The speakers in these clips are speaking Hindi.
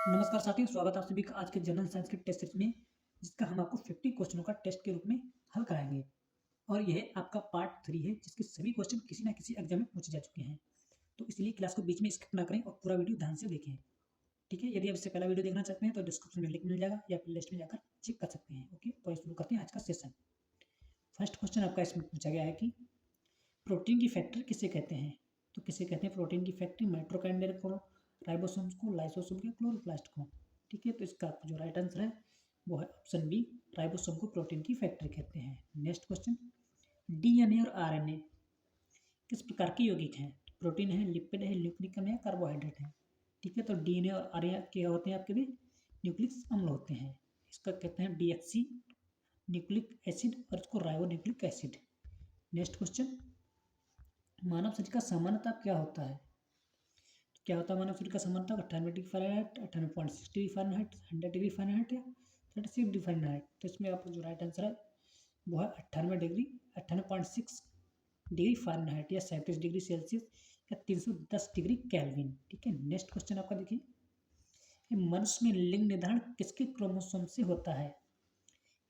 नमस्कार साथियों, स्वागत है आप सभी का आज के जनरल साइंस के टेस्ट सीरीज में, जिसका हम आपको 50 क्वेश्चनों का टेस्ट के रूप में हल कराएंगे। और यह आपका पार्ट 3 है, जिसके सभी क्वेश्चन किसी ना किसी एग्जाम में पूछे जा चुके हैं। तो इसलिए क्लास को बीच में स्किप ना करें और पूरा वीडियो ध्यान से देखें। ठीक है, यदि आप इससे पहला वीडियो देखना चाहते हैं तो डिस्क्रिप्शन में लिंक मिल जाएगा या प्ले लिस्ट में जाकर चेक कर सकते हैं। ओके, तो शुरू करते हैं आज का सेशन। फर्स्ट क्वेश्चन आपका इसमें पूछा गया है कि प्रोटीन की फैक्ट्री किसे कहते हैं। तो किसे कहते हैं प्रोटीन की फैक्ट्री? माइटोकॉन्ड्रिया को, राइबोसोम्स को, लाइसोसोम को, क्लोरोप्लास्ट को। ठीक है, तो इसका जो राइट आंसर है वो है ऑप्शन बी, राइबोसोम को प्रोटीन की फैक्ट्री कहते हैं। नेक्स्ट क्वेश्चन, डीएनए और आरएनए किस प्रकार के यौगिक हैं? प्रोटीन है, लिपिड है, न्यूक्लिक अम्ल है, कार्बोहाइड्रेट है। ठीक है, तो डीएनए और आरएनए क्या होते हैं आपके भी? न्यूक्लिक अम्ल होते हैं। इसका कहते हैं डीएक्सी न्यूक्लिक एसिड और इसको राइबोन्यूक्लिक एसिड। नेक्स्ट क्वेश्चन, मानव शरीर का सामान्य ताप क्या होता है? क्या होता है मानव शरीर का सामान्य ताप? 98 degree Fahrenheit, 98.6 degree Fahrenheit, 100 degree Fahrenheit या 36 डिग्री फ़ारेनहाइट। तो इसमें आपका जो राइट आंसर है वो है 98.6 डिग्री फ़ारेनहाइट या 37 डिग्री सेल्सियस या 310 डिग्री केल्विन। ठीक है, नेक्स्ट क्वेश्चन आपका देखिए, मनुष्य में लिंग निर्धारण किसके क्रोमोसोम से होता है?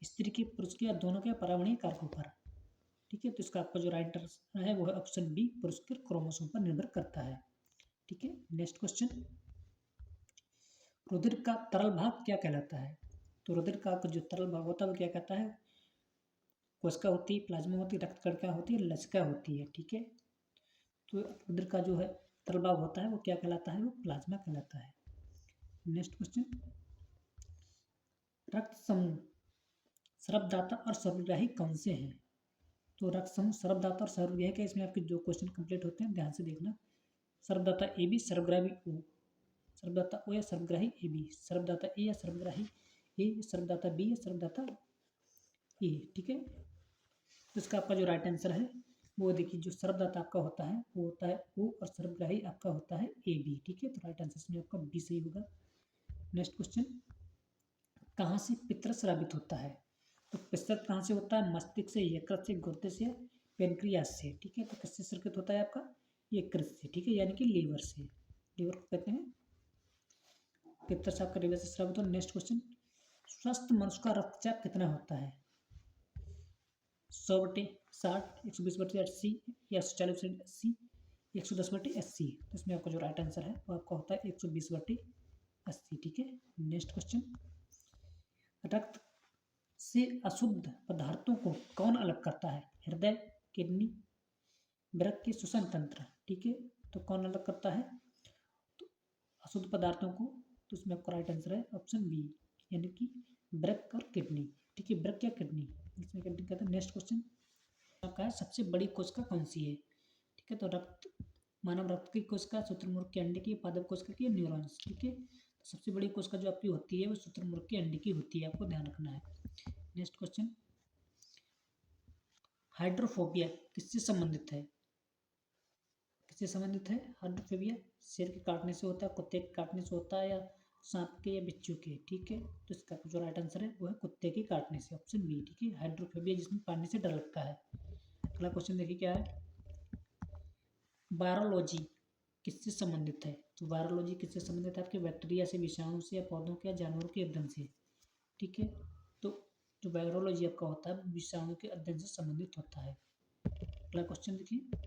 स्त्री के, पुरुष के या दोनों के पर्यावरणीय कारकों पर? ठीक है, तो इसका आपका जो राइट आंसर है वो है ऑप्शन बी, पुरुष के क्रोमोसोम पर निर्भर करता है। ठीक है, नेक्स्ट क्वेश्चन, रुधिर का तरल भाग क्या कहलाता है? तो रुधिर का जो तरल भाग होता है वो क्या कहता है? कोशिका होती है, प्लाज्मा होती है, रक्त कणिका होती है, लसिका होती है। ठीक है, तो रुधिर का जो है तरल भाग होता है वो क्या कहलाता है? वो प्लाज्मा कहलाता है। नेक्स्ट क्वेश्चन, रक्त समूह सर्वदाता और सर्वग्राही कौन से हैं? तो रक्त समूह सर्वदाता और सर्वग्राही का इसमें आपके जो क्वेश्चन कंप्लीट होते हैं ध्यान से देखना। सर्वदाता ए बी, सर्वग्राही ओ, सर्वदाता ओ या सर्वग्राही ए बी, सर्वदाता ए या सर्वग्राही ए, सर्वदाता बी या सर्वदाता ए। ठीक है, तो इसका आपका जो राइट आंसर है वो देखिए, जो सर्वदाता आपका होता है वो होता है ओ और सर्वग्राही आपका होता है ए बी। ठीक है, तो राइट आंसर इसमें आपका बी सही होगा। नेक्स्ट क्वेश्चन, कहाँ से पित्त स्रावित होता है? तो पित्त कहाँ से होता है? मस्तिष्क से, यकृत से, गुर्दे से, पेनक्रियास से। ठीक है, तो किससे स्रावित होता है आपका? यकृत से। ठीक है, यानी कि लीवर से। लीवर को कहते हैं पित्त से आपका लीवर से स्रावित हो। नेक्स्ट क्वेश्चन, स्वस्थ मनुष्य का रक्तचाप कितना होता है? 100/60, 120/80 या 140/80, 110/80। तो इसमें आपका जो राइट आंसर है वो आपका होता है 120/80। ठीक है, नेक्स्ट क्वेश्चन, रक्त से अशुद्ध पदार्थों को कौन अलग करता है? हृदय, किडनी, वृक्क के श्वसन तंत्र। ठीक है, तो कौन अलग करता है तो अशुद्ध पदार्थों को? तो इसमें आपका राइट आंसर है ऑप्शन बी, यानी कि वृक्क और किडनी। ठीक है, वृक्क या किडनी, इसमें किडनी कहते हैं। नेक्स्ट क्वेश्चन आपका है, सबसे बड़ी कोशिका कौन सी है? ठीक है, तो रक्त, मानव रक्त की कोशिका, शुतुरमुर्ग के अंडे की, पादप कोशिका की, न्यूरॉन्स। ठीक है, तो सबसे बड़ी कोशिका जो आपकी होती है वो शुतुरमुर्ग के अंडे की होती है, आपको ध्यान रखना है। नेक्स्ट क्वेश्चन, हाइड्रोफोबिया किससे संबंधित है? किससे संबंधित है हाइड्रोफोबिया? शेर के काटने से होता है, कुत्ते के काटने से होता है या सांप के या बिच्छू के? ठीक है, तो इसका जो राइट आंसर है वो है कुत्ते के काटने से, ऑप्शन बी। ठीक है, हाइड्रोफोबिया जिसमें पानी से डर लगता है। अगला क्वेश्चन देखिए क्या है, वायरोलॉजी किससे संबंधित है? तो वायरोलॉजी किससे संबंधित है? आपके बैक्टीरिया से, विषाणु से या पौधों के या जानवरों के अध्ययन से। ठीक है, तो जो वायरोलॉजी आपका होता है विषाणु के अध्ययन से संबंधित होता है। अगला क्वेश्चन देखिए,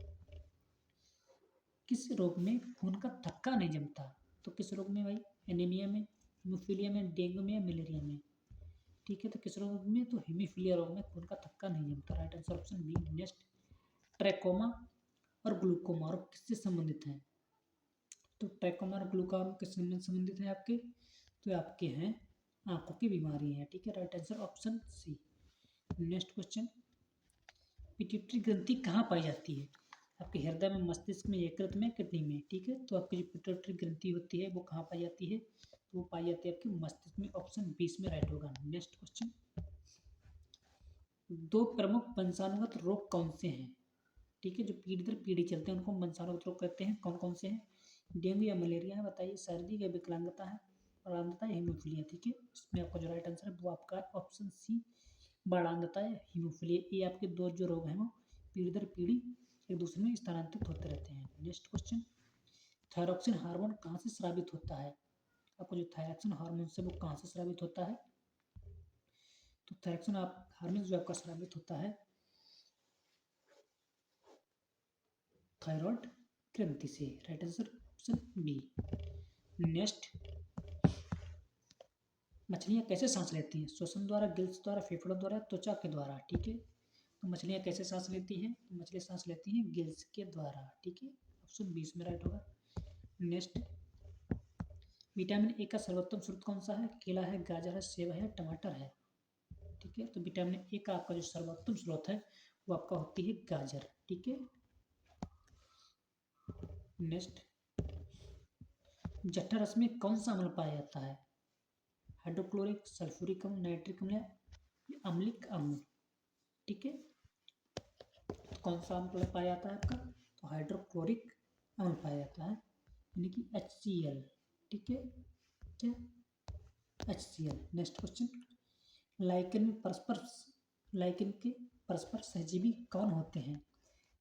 किस रोग में खून का थक्का नहीं जमता? तो किस रोग में भाई? एनीमिया में, हीमोफीलिया में, डेंगू में या मलेरिया में? ठीक है, तो किस रोग में? तो हीमोफीलिया रोग में खून का थक्का नहीं जमता। Right answer option B. Next, trachoma और ग्लूकोमा रोग किससे संबंधित है? तो ट्रैकोमा और ग्लूकोमा किससे संबंधित है आपके? तो आपके हैं आंखों की बीमारी है। ठीक है, right answer option C. Next question, pituitary ग्रंथि कहाँ पाई जाती है? आपके हृदय में, मस्तिष्क में, यकृत में, किडनी में? ठीक है, तो आपकी जो पिट्यूटरी ग्रंथि होती है वो कहाँ पाई जाती है? तो वो पाई जाती है आपके मस्तिष्क में, ऑप्शन बी में राइट होगा। नेक्स्ट क्वेश्चन, दो प्रमुख वंशानुगत रोग कौन से हैं? ठीक है, जो पीढ़ी दर पीढ़ी चलते हैं उनको वंशानुगत रोग कहते हैं। कौन कौन से हैं? डेंगू या मलेरिया है बताइए, सर्दी या विकलांगता है, और अंधता या हीमोफीलिया। ठीक है, इसमें आपका जो राइट आंसर है वो आपका ऑप्शन सी, बाढ़ांधता है, हीमोफीलिया। ये आपके दो जो रोग हैं वो पीढ़ी दर पीढ़ी एक दूसरे में स्थानांतरित होते रहते हैं। नेक्स्ट क्वेश्चन, थायरॉक्सिन हार्मोन कहाँ से स्रावित होता है? आपको जो थायरॉक्सिन हार्मोन से वो कहाँ से स्रावित होता है? तो थायरॉक्सिन हार्मोन जो आपका स्रावित होता है थायराइड ग्रंथि से। Right answer option B. Next, मछलियाँ कैसे सांस लेती हैं? श्वसन द्वारा, गिल्स द्वारा, फेफड़ों द्वारा, त्वचा के द्वारा। ठीक है, तो मछलियाँ कैसे सांस लेती हैं? तो मछलियाँ सांस लेती हैं गिल्स के द्वारा। ठीक है, ऑप्शन बी इसमें राइट होगा। नेक्स्ट, विटामिन ए का सर्वोत्तम स्रोत कौन सा है? केला है, गाजर है, सेब है, टमाटर है। ठीक है, तो विटामिन ए का आपका जो सर्वोत्तम स्रोत है वो आपका होती है गाजर। ठीक है, नेक्स्ट, जठर रस में कौन सा अम्ल पाया जाता है? हाइड्रोक्लोरिक, सल्फ्यूरिक अम्ल, नाइट्रिक अम्ल या अम्लिक अम्ल। ठीक है, तो कौन सा अम्ल पाया जाता है आपका? तो हाइड्रोक्लोरिक अम्ल पाया जाता है, यानी कि HCl। ठीक है, क्या HCl। नेक्स्ट क्वेश्चन, लाइकेन के परस्पर सहजीवी कौन होते हैं?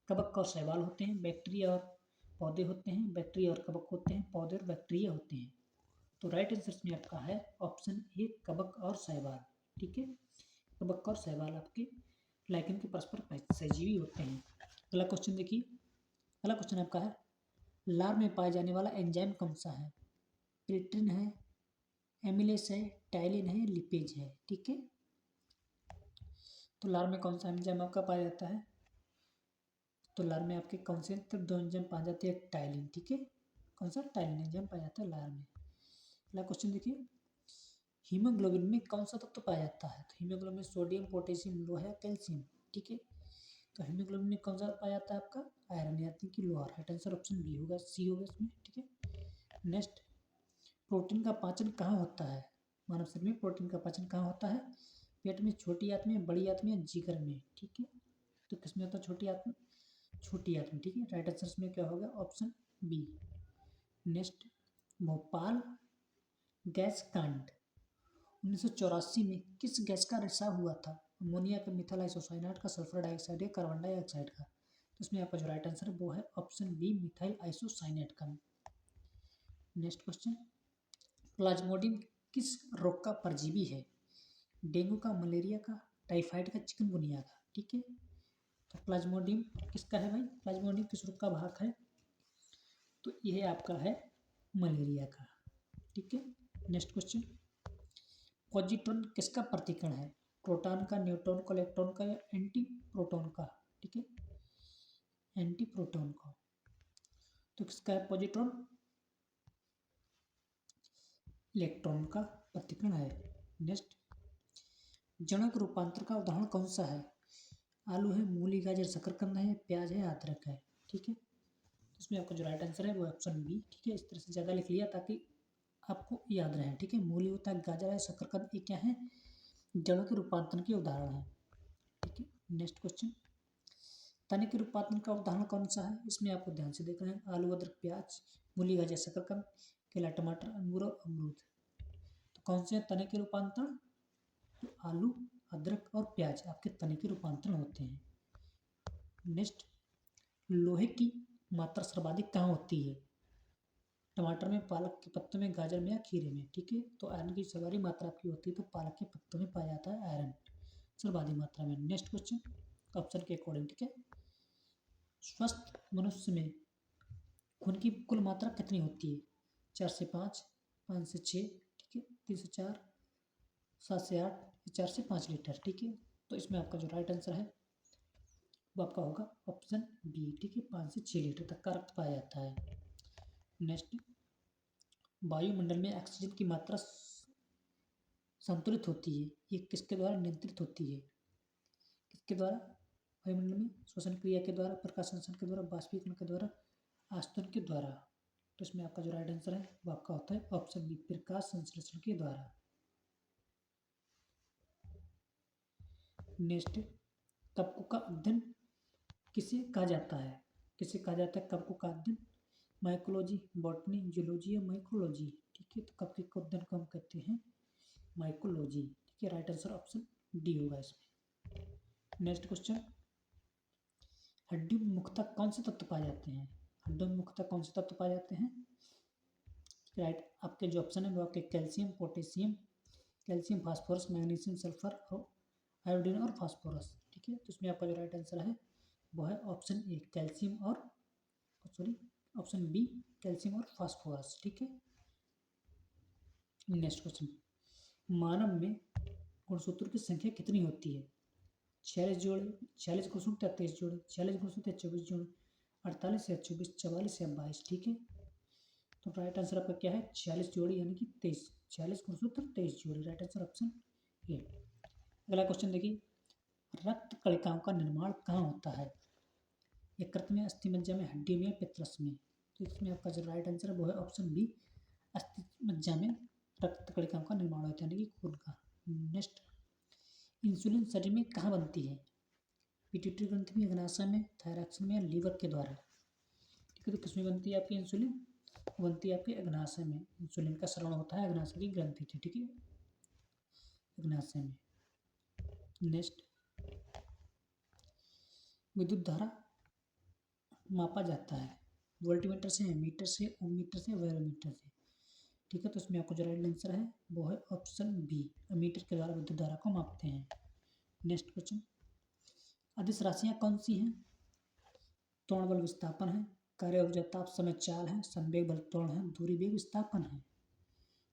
कवक और शैवाल होते हैं, बैक्टीरिया और पौधे होते हैं, बैक्टीरिया और कवक होते हैं, पौधे और बैक्टीरिया होते हैं। तो राइट आंसर में आपका है ऑप्शन ए, कवक और शैवाल। ठीक है, कवक और शैवाल आपके लाइकेन के परस्पर सहजीवी होते हैं। अगला क्वेश्चन देखिए, अगला क्वेश्चन आपका है, लार में पाए जाने वाला एंजाइम कौन सा है? पेट्रिन है, एमिलेस है, टाइलिन है, लिपेज है। ठीक है, तो लार में कौन सा एंजाइम आपका पाया जाता है? तो लार में आपके कौन से दो एंजाइम पाए जाते हैं? टाइलिन। ठीक है, कौन सा? टाइलिन एंजाइम पाया जाता है लार में। अगला क्वेश्चन देखिए, हीमोग्लोबिन में कौन सा तत्व पाया जाता है? तो हीमोग्लोबिन में सोडियम, पोटेशियम, लोहा, कैल्शियम। ठीक है, तो हीमोग्लोबिन में कौन सा पाया जाता है आपका? आयरन, यानी कि लोहा। राइट आंसर ऑप्शन बी होगा, सी होगा इसमें। ठीक है, नेक्स्ट, प्रोटीन का पाचन कहाँ होता है? मानव शरीर में प्रोटीन का पाचन कहाँ होता है? पेट में, छोटी आंत में, बड़ी आंत में, जिगर में। ठीक है, तो किसमें होता है? छोटी आंत में, छोटी आंत में। ठीक है, राइट आंसर में क्या होगा? Option B. Next, Bhopal gas कांड 1984 में किस गैस का रिसाव हुआ था? अमोनिया का, मिथाइल आइसोसाइनेट का, सल्फर डाइऑक्साइड या कार्बन डाइऑक्साइड का? तो इसमें आपका जो राइट आंसर है वो है ऑप्शन बी, मिथाइल आइसोसाइनेट का। नेक्स्ट क्वेश्चन, प्लाज्मोडियम किस रोग का परजीवी है? डेंगू का, मलेरिया का, टाइफाइड का, चिकनगुनिया का? ठीक है, तो प्लाज्मोडियम किसका है भाई? प्लाज्मोडियम किस रोग का भाग है? तो यह आपका है मलेरिया का। ठीक है, नेक्स्ट क्वेश्चन, पॉजिट्रॉन किसका प्रतिकरण है? प्रोटॉन का, न्यूट्रॉन का, इलेक्ट्रॉन का या एंटी प्रोटॉन का? ठीक है, एंटी प्रोटॉन का। तो किसका है पॉजिट्रॉन? इलेक्ट्रॉन का प्रतिकरण है। नेक्स्ट, जनक रूपांतर का उदाहरण कौन सा है? आलू है, मूली, गाजर, शकरकंद है, प्याज है, अदरक है। ठीक है, इसमें आपका जो राइट आंसर है वो ऑप्शन बी। ठीक है, इस तरह से ज़्यादा लिख लिया ताकि आपको याद रहे। ठीक है, मूली होता है, गाजर है, शकरकंद, ये क्या है? जड़ों के रूपांतरण के उदाहरण है। ठीक है, नेक्स्ट क्वेश्चन, तने के रूपांतरण का उदाहरण कौन सा है? इसमें आपको ध्यान से देखना है, आलू, अदरक, प्याज, मूली, गाजर, शकरकंद, केला, टमाटर, अंगूर और अमरूद। तो कौन से तने के रूपांतरण? तो आलू, अदरक और प्याज आपके तने के रूपांतरण होते हैं। नेक्स्ट, लोहे की मात्रा सर्वाधिक कहाँ होती है? टमाटर में, पालक के पत्तों में, गाजर में या खीरे में? ठीक है, तो आयरन की सर्वाधिक मात्रा आपकी होती है तो पालक के पत्तों में पाया जाता है आयरन सर्वाधिक मात्रा में। नेक्स्ट क्वेश्चन, ऑप्शन के अकॉर्डिंग। ठीक है, स्वस्थ मनुष्य में खून की कुल मात्रा कितनी होती है? 4 से 5, 5 से 6, ठीक है, 3 से 4, 7 से 8, 4 से 5 लीटर। ठीक है, तो इसमें आपका जो राइट आंसर है वो आपका होगा ऑप्शन बी। ठीक है, 5 से 6 लीटर तक का रक्त पाया जाता है। नेक्स्ट, वायुमंडल में ऑक्सीजन की मात्रा संतुलित होती है, ये किसके द्वारा नियंत्रित होती है? किसके द्वारा? वायुमंडल में श्वसन क्रिया के द्वारा, प्रकाश संश्लेषण के द्वारा, बाष्पीकरण के द्वारा, आस्तरण के द्वारा। तो इसमें आपका जो राइट आंसर है वो आपका होता है ऑप्शन बी, प्रकाश संश्लेषण के द्वारा। नेक्स्ट, कवकों का अध्ययन किसे कहा जाता है? किसे कहा जाता है कवकों का अध्ययन? माइकोलॉजी, बॉटनी, जूलॉजी या माइक्रोलॉजी? ठीक है, तो कवक के अध्ययन को हम कहते हैं माइकोलॉजी। ठीक है, राइट आंसर ऑप्शन डी होगा इसमें। नेक्स्ट क्वेश्चन, हड्डियों में मुख्यतः कौन से तत्व पाए जाते हैं? हड्डियों में मुख्यतः कौन से तत्व पाए जाते हैं? राइट आपके जो ऑप्शन है वो आपके calcium, potassium, calcium, phosphorus, magnesium, sulphur और आयोडीन और फास्फोरस। ठीक है, तो इसमें आपका जो राइट आंसर है वो है ऑप्शन ए कैल्शियम और सॉरी ऑप्शन बी कैल्शियम और फास्फोरस। ठीक है, नेक्स्ट क्वेश्चन, मानव में गुणसूत्रों की संख्या कितनी होती है? 46 जोड़े, 46 गुणसूत्र या 23 जोड़े, 46 गुणसूत्र या 24 जोड़े, 48 या 24, 44 या 22। ठीक है, तो राइट आंसर आपका क्या है? 46 जोड़ी यानी कि 23, 46 गुणसूत्र 23 जोड़ी। Right answer option A. अगला क्वेश्चन देखिए, रक्त कणिकाओं का निर्माण कहाँ होता है? यकृत में, अस्थिमज्जा में, हड्डी में, पित्तरस में। तो इसमें आपका जो राइट आंसर है वो है ऑप्शन बी अस्थिमज्जा में रक्त कणिकाओं का निर्माण होता है यानी कि खून का। नेक्स्ट, इंसुलिन शरीर में कहाँ बनती है? पिट्यूटरी ग्रंथि में, अग्नाशय में, थायरॉक्स में या लीवर के द्वारा। ठीक है, तो किसमें बनती है आपकी इंसुलिन? बनती है आपके अग्नाशय में। इंसुलिन का स्राव होता है अग्नाशय की ग्रंथि से। ठीक है, अग्नाशय में। नेक्स्ट, विद्युत धारा मापा जाता है वोल्टमीटर से, मीटर से, ओम मीटर से, बैरोमीटर से। ठीक है, तो इसमें आपको जो राइट आंसर है वो है ऑप्शन बी मीटर के द्वारा विद्युत धारा को मापते हैं। नेक्स्ट क्वेश्चन, अदिश राशियाँ कौन सी हैं? त्वरण बल विस्थापन है, कार्य ऊर्जा ताप समय चाल है, संवेग बल त्वरण है, दूरी वेग विस्थापन है।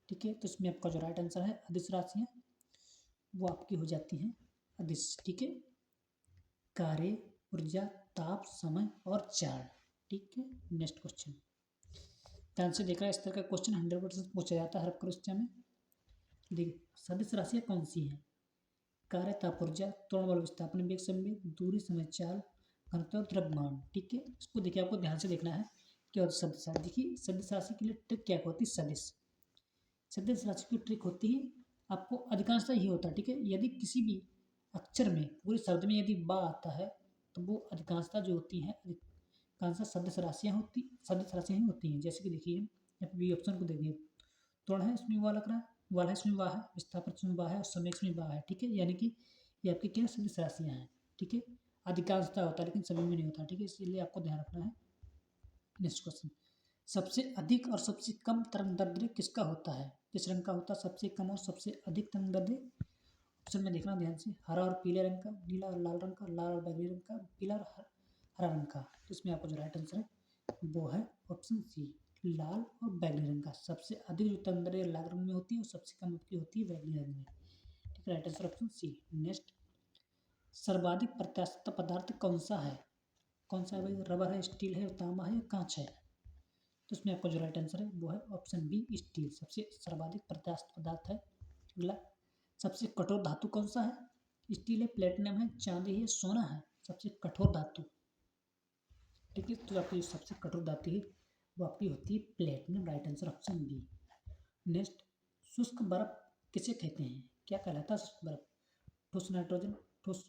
ठीक है, तो इसमें आपका जो राइट आंसर है अदिश राशियाँ वो आपकी हो जाती हैं अदिश। ठीक है, कार्य ऊर्जा ताप समय और चाल। ठीक है, नेक्स्ट क्वेश्चन, ध्यान से देखा, इस तरह का क्वेश्चन 100% पूछा जाता है हर परीक्षा में। देखिए, सदिश राशियाँ कौन सी हैं? कार्य, ताप, ऊर्जा, त्वरण बल विस्थापन, वेग संवेग, दूरी समय चाल, घनत्व और द्रव्यमान। ठीक है, इसको देखिए आपको ध्यान से देखना है क्या होता है सदिश राशि। देखिए सदिश राशि के लिए ट्रिक क्या होती है? सदिश राशि की ट्रिक होती है, आपको अधिकांशतः ये होता है। ठीक है, यदि किसी भी अक्षर में, पूरे शब्द में यदि बा आता है तो वो अधिकांशतः जो होती है अधिकांशतः सदिश राशियाँ ही होती हैं। जैसे कि देखिए बी ऑप्शन को देखिए, त्वरण है इसमें वाह लग रहा है, वाल है इसमें वाह है, विस्थापन इसमें वाह है और समय इसमें वाह है। ठीक है, यानी कि ये आपकी क्या सदिश राशियाँ हैं। ठीक है, अधिकांशतः होता है लेकिन सभी में नहीं होता। ठीक है, इसलिए आपको ध्यान रखना है। नेक्स्ट क्वेश्चन, सबसे अधिक और सबसे कम तरंग दैर्ध्य किसका होता है? किस रंग का होता है सबसे कम और सबसे अधिक तरंग दैर्ध्य? ऑप्शन में देखना ध्यान से, हरा और पीले रंग का, नीला और लाल रंग का, लाल और बैगनी रंग का, पीला और हरा रंग का। तो इसमें आपको जो राइट आंसर है वो है ऑप्शन सी लाल और बैगनी रंग का। सबसे अधिक जो तरंग दैर्ध्य लाल रंग में होती है और सबसे कम आपकी होती है बैगनी रंग में। ठीक है, right answer option C. Next, सर्वाधिक प्रत्यास्थ पदार्थ कौन सा है? कौन सा है भाई? रबर है, स्टील है, तांबा है या कांच है? तो इसमें आपका जो राइट आंसर है वो है ऑप्शन बी स्टील, सबसे सर्वाधिक प्रत्यास्थ पदार्थ है। अगला, सबसे कठोर धातु कौन सा है? स्टील है, प्लेटिनम है, चांदी है, सोना है। सबसे कठोर धातु। ठीक है, तो आपकी सबसे कठोर धातु है वो आपकी होती है platinum. Right answer option B. Next, शुष्क बर्फ किसे कहते हैं? क्या कहलाता है शुष्क बर्फ? ठोस नाइट्रोजन, ठोस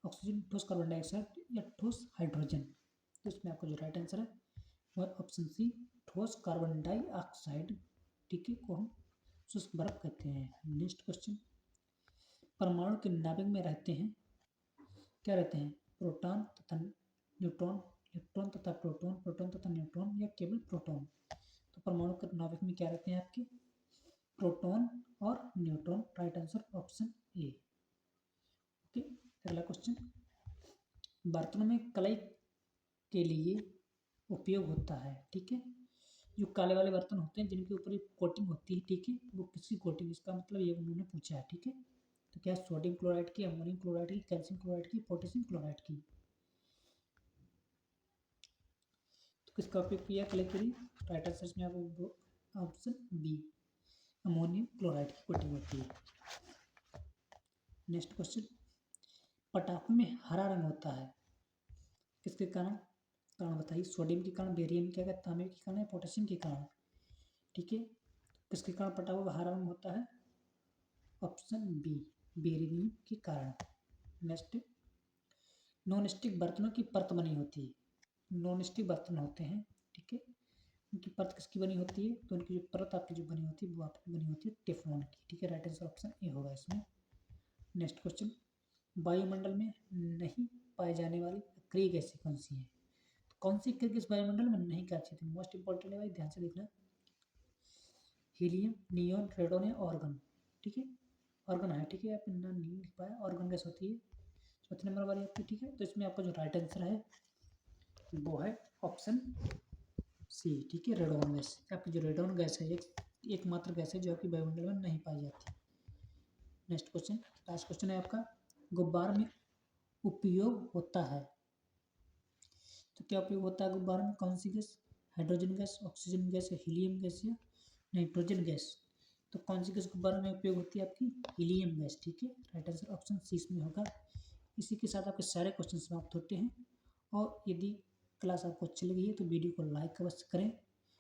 ऑक्सीजन, ठोस कार्बन डाइऑक्साइड या ठोस हाइड्रोजन? तो इसमें आपका जो राइट आंसर है वो ऑप्शन सी ठोस कार्बन डाइऑक्साइड। ठीक है, को हम शुष्क बर्फ कहते हैं। नेक्स्ट क्वेश्चन, परमाणु के नाभिक में रहते हैं क्या रहते हैं? प्रोटॉन तथा न्यूट्रॉन, इलेक्ट्रॉन तथा प्रोटॉन, प्रोटॉन तथा न्यूट्रॉन या केवल प्रोटॉन? तो परमाणु के नाभिक में क्या रहते हैं आपके? प्रोटॉन और neutron. Right answer option A. Okay, अगला क्वेश्चन, बर्तनों में कलई के लिए उपयोग होता है। ठीक है, जो काले वाले बर्तन होते हैं जिनके ऊपर कोटिंग होती है, ठीक है, वो किसकी कोटिंग? इसका मतलब ये उन्होंने पूछा है। ठीक है, तो क्या सोडियम क्लोराइड की, अमोनियम क्लोराइड की, कैल्शियम क्लोराइड की, पोटेशियम क्लोराइड की? तो किसका उपयोग किया क्ले के लिए? राइट आंसर में आपको ऑप्शन बी अमोनियम क्लोराइड की कोटिंग होती है। नेक्स्ट क्वेश्चन, पटाखों में हरा रंग होता है किसके कारण? कारण बताइए, सोडियम के कारण, बेरियम के कारण, तांबे के कारण या पोटेशियम के कारण? ठीक है, किसके कारण पटाखों का हरा रंग होता है? ऑप्शन बी बेरियम के कारण। नेक्स्ट, नॉन स्टिक बर्तनों की परत बनी होती है। नॉन स्टिक बर्तन होते हैं, ठीक है, उनकी परत किसकी बनी होती है? तो उनकी जो परत आपकी जो बनी होती है वो आपकी बनी होती है टेफ्लॉन की। ठीक है, राइट आंसर ऑप्शन ए होगा इसमें। नेक्स्ट क्वेश्चन, वायुमंडल में नहीं पाए जाने वाली अक्रिय गैसें कौन सी हैं? तो कौन सी अक्रिय गैस वायुमंडल में नहीं पाई जाती? मोस्ट इंपॉर्टेंट है भाई, ध्यान से देखना। हीलियम, नियॉन, रेडोन या ऑर्गन। ठीक है, ऑर्गन है। ठीक है, आप ना नहीं लिख पाया, ऑर्गन गैस होती है। चौथे नंबर वाली आपकी। ठीक है, तो इसमें आपका जो राइट आंसर है वो है ऑप्शन सी। ठीक है, रेडोन गैस। आपकी जो रेडोन गैस है एकमात्र गैस है जो आपकी वायुमंडल में नहीं पाई जाती। नेक्स्ट क्वेश्चन, लास्ट क्वेश्चन है आपका, गुब्बारे में उपयोग होता है। तो क्या उपयोग होता है गुब्बारे में? कौन सी gas? Hydrogen gas, oxygen gas या हीलियम गैस या नाइट्रोजन गैस? तो कौन सी गैस गुब्बारे में उपयोग होती है? आपकी हीलियम गैस। ठीक है, राइट आंसर ऑप्शन सी इसमें होगा। इसी के साथ आपके सारे क्वेश्चन समाप्त होते हैं। और यदि क्लास आपको अच्छी लगी है तो वीडियो को लाइक अवश्य करें,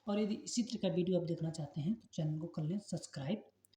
और यदि इसी तरह का वीडियो आप देखना चाहते हैं तो चैनल को कर लें सब्सक्राइब।